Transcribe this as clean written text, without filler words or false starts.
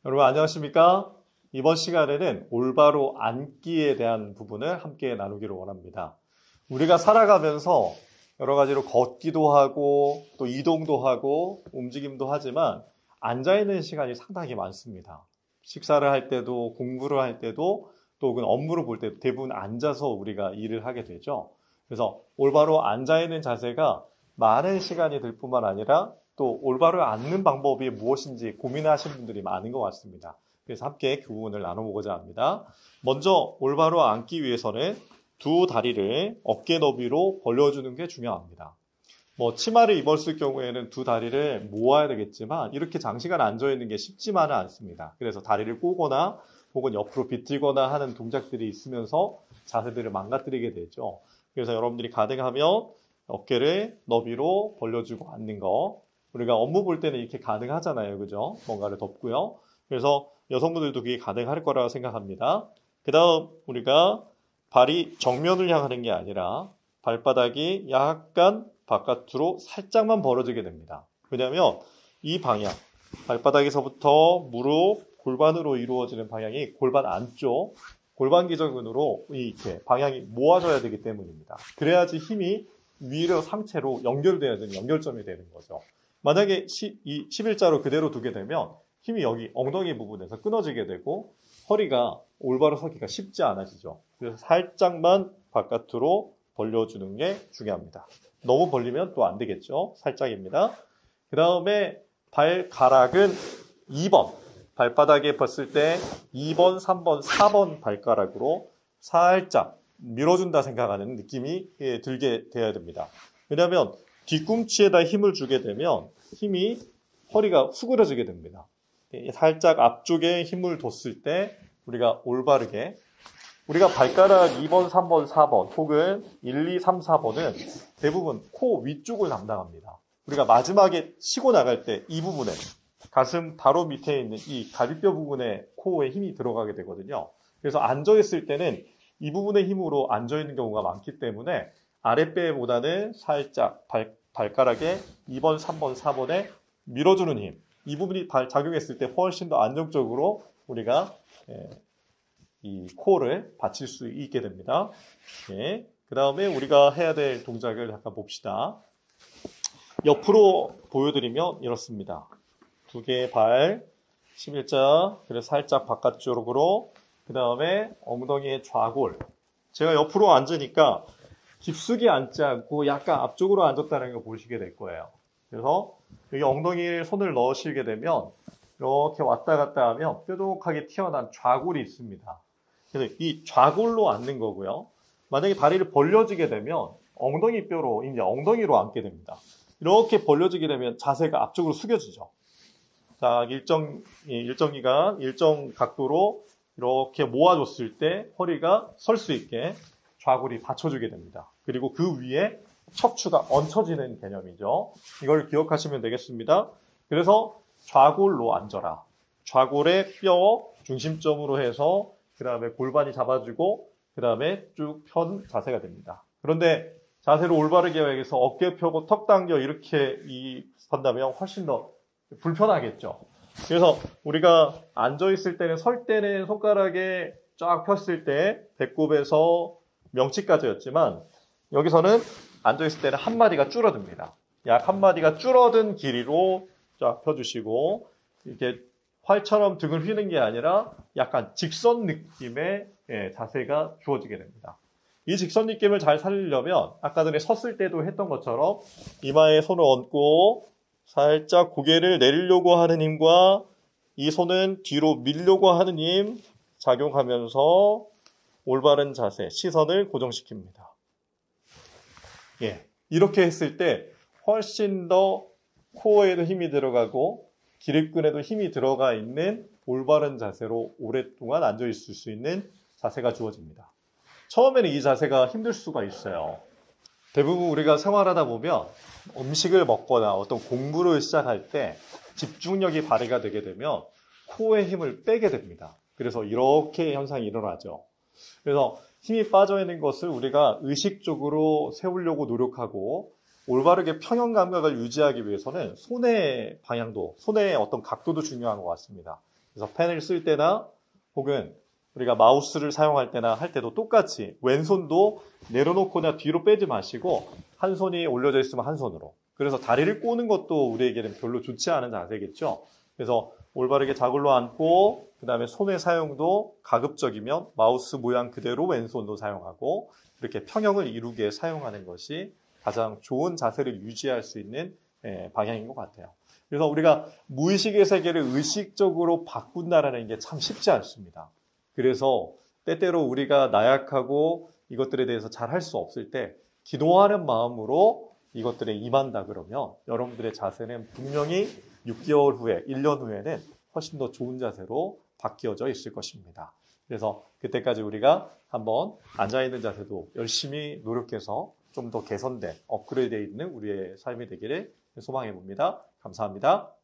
여러분 안녕하십니까? 이번 시간에는 올바로 앉기에 대한 부분을 함께 나누기를 원합니다. 우리가 살아가면서 여러 가지로 걷기도 하고 또 이동도 하고 움직임도 하지만 앉아있는 시간이 상당히 많습니다. 식사를 할 때도 공부를 할 때도 또 혹은 업무를 볼 때도 대부분 앉아서 우리가 일을 하게 되죠. 그래서 올바로 앉아있는 자세가 많은 시간이 들 뿐만 아니라 또 올바로 앉는 방법이 무엇인지 고민하시는 분들이 많은 것 같습니다. 그래서 함께 그 부분을 나눠보고자 합니다. 먼저 올바로 앉기 위해서는 두 다리를 어깨 너비로 벌려주는 게 중요합니다. 치마를 입었을 경우에는 두 다리를 모아야 되겠지만 이렇게 장시간 앉아있는 게 쉽지만은 않습니다. 그래서 다리를 꼬거나 혹은 옆으로 비틀거나 하는 동작들이 있으면서 자세들을 망가뜨리게 되죠. 그래서 여러분들이 가능하면 어깨를 너비로 벌려주고 앉는 거, 우리가 업무 볼 때는 이렇게 가능하잖아요. 그죠? 뭔가를 덮고요. 그래서 여성분들도 그게 가능할 거라고 생각합니다. 그 다음 우리가 발이 정면을 향하는 게 아니라 발바닥이 약간 바깥으로 살짝만 벌어지게 됩니다. 왜냐하면 이 방향, 발바닥에서부터 무릎, 골반으로 이루어지는 방향이 골반 안쪽, 골반 기저근으로 이렇게 방향이 모아져야 되기 때문입니다. 그래야지 힘이 위로 상체로 연결돼야 되는 연결점이 되는 거죠. 만약에 이 11자로 그대로 두게 되면 힘이 여기 엉덩이 부분에서 끊어지게 되고 허리가 올바로 서기가 쉽지 않아지죠. 그래서 살짝만 바깥으로 벌려주는 게 중요합니다. 너무 벌리면 또 안 되겠죠. 살짝입니다. 그 다음에 발가락은 2번, 발바닥에 벗을 때 2번, 3번, 4번 발가락으로 살짝 밀어준다 생각하는 느낌이 들게 돼야 됩니다. 왜냐하면 뒤꿈치에다 힘을 주게 되면 힘이 허리가 수그러지게 됩니다. 살짝 앞쪽에 힘을 뒀을 때 우리가 올바르게 우리가 발가락 2번, 3번, 4번 혹은 1, 2, 3, 4번은 대부분 코 위쪽을 담당합니다. 우리가 마지막에 치고 나갈 때 이 부분에 가슴 바로 밑에 있는 이 갈비뼈 부분에 코에 힘이 들어가게 되거든요. 그래서 앉아있을 때는 이 부분의 힘으로 앉아있는 경우가 많기 때문에 아랫배보다는 살짝 발가락에 2번, 3번, 4번에 밀어주는 힘, 이 부분이 작용했을 때 훨씬 더 안정적으로 우리가 이 코를 받칠 수 있게 됩니다. 그 다음에 우리가 해야 될 동작을 잠깐 봅시다. 옆으로 보여드리면 이렇습니다. 두 개의 발, 11자, 그래서 살짝 바깥쪽으로, 그 다음에 엉덩이의 좌골. 제가 옆으로 앉으니까 깊숙이 앉지 않고 약간 앞쪽으로 앉았다는 걸 보시게 될 거예요. 그래서 여기 엉덩이에 손을 넣으시게 되면 이렇게 왔다 갔다 하면 뾰족하게 튀어나온 좌골이 있습니다. 그래서 이 좌골로 앉는 거고요. 만약에 다리를 벌려지게 되면 엉덩이 뼈로 이제 엉덩이로 앉게 됩니다. 이렇게 벌려지게 되면 자세가 앞쪽으로 숙여지죠. 자, 일정 각도로 이렇게 모아줬을 때 허리가 설 수 있게 좌골이 받쳐주게 됩니다. 그리고 그 위에 척추가 얹혀지는 개념이죠. 이걸 기억하시면 되겠습니다. 그래서 좌골로 앉아라. 좌골의 뼈 중심점으로 해서 그 다음에 골반이 잡아주고 그 다음에 쭉 편 자세가 됩니다. 그런데 자세를 올바르게 하기 위해서 어깨 펴고 턱 당겨 이렇게 선다면 훨씬 더 불편하겠죠. 그래서 우리가 앉아있을 때는 설 때는 손가락에 쫙 폈을 때 배꼽에서 명치까지였지만 여기서는 앉아있을 때는 한 마디가 줄어듭니다. 약 한 마디가 줄어든 길이로 쫙 펴주시고 이렇게 활처럼 등을 휘는 게 아니라 약간 직선 느낌의 자세가 주어지게 됩니다. 이 직선 느낌을 잘 살리려면 아까 전에 섰을 때도 했던 것처럼 이마에 손을 얹고 살짝 고개를 내리려고 하는 힘과 이 손은 뒤로 밀려고 하는 힘 작용하면서 올바른 자세, 시선을 고정시킵니다. 이렇게 했을 때 훨씬 더 코어에도 힘이 들어가고 기립근에도 힘이 들어가 있는 올바른 자세로 오랫동안 앉아있을 수 있는 자세가 주어집니다. 처음에는 이 자세가 힘들 수가 있어요. 대부분 우리가 생활하다 보면 음식을 먹거나 어떤 공부를 시작할 때 집중력이 발휘가 되게 되면 코어의 힘을 빼게 됩니다. 그래서 이렇게 현상이 일어나죠. 그래서 힘이 빠져 있는 것을 우리가 의식적으로 세우려고 노력하고 올바르게 평형 감각을 유지하기 위해서는 손의 방향도, 손의 어떤 각도도 중요한 것 같습니다. 그래서 펜을 쓸 때나 혹은 우리가 마우스를 사용할 때나 할 때도 똑같이 왼손도 내려놓거나 뒤로 빼지 마시고 한 손이 올려져 있으면 한 손으로. 그래서 다리를 꼬는 것도 우리에게는 별로 좋지 않은 자세겠죠. 그래서 올바르게 자굴로 앉고 그 다음에 손의 사용도 가급적이면 마우스 모양 그대로 왼손도 사용하고 이렇게 평형을 이루게 사용하는 것이 가장 좋은 자세를 유지할 수 있는 방향인 것 같아요. 그래서 우리가 무의식의 세계를 의식적으로 바꾼다라는 게 참 쉽지 않습니다. 그래서 때때로 우리가 나약하고 이것들에 대해서 잘 할 수 없을 때 기도하는 마음으로 이것들에 임한다 그러면 여러분들의 자세는 분명히 6개월 후에, 1년 후에는 훨씬 더 좋은 자세로 바뀌어져 있을 것입니다. 그래서 그때까지 우리가 한번 앉아있는 자세도 열심히 노력해서 좀 더 개선된, 업그레이드 되어 있는 우리의 삶이 되기를 소망해 봅니다. 감사합니다.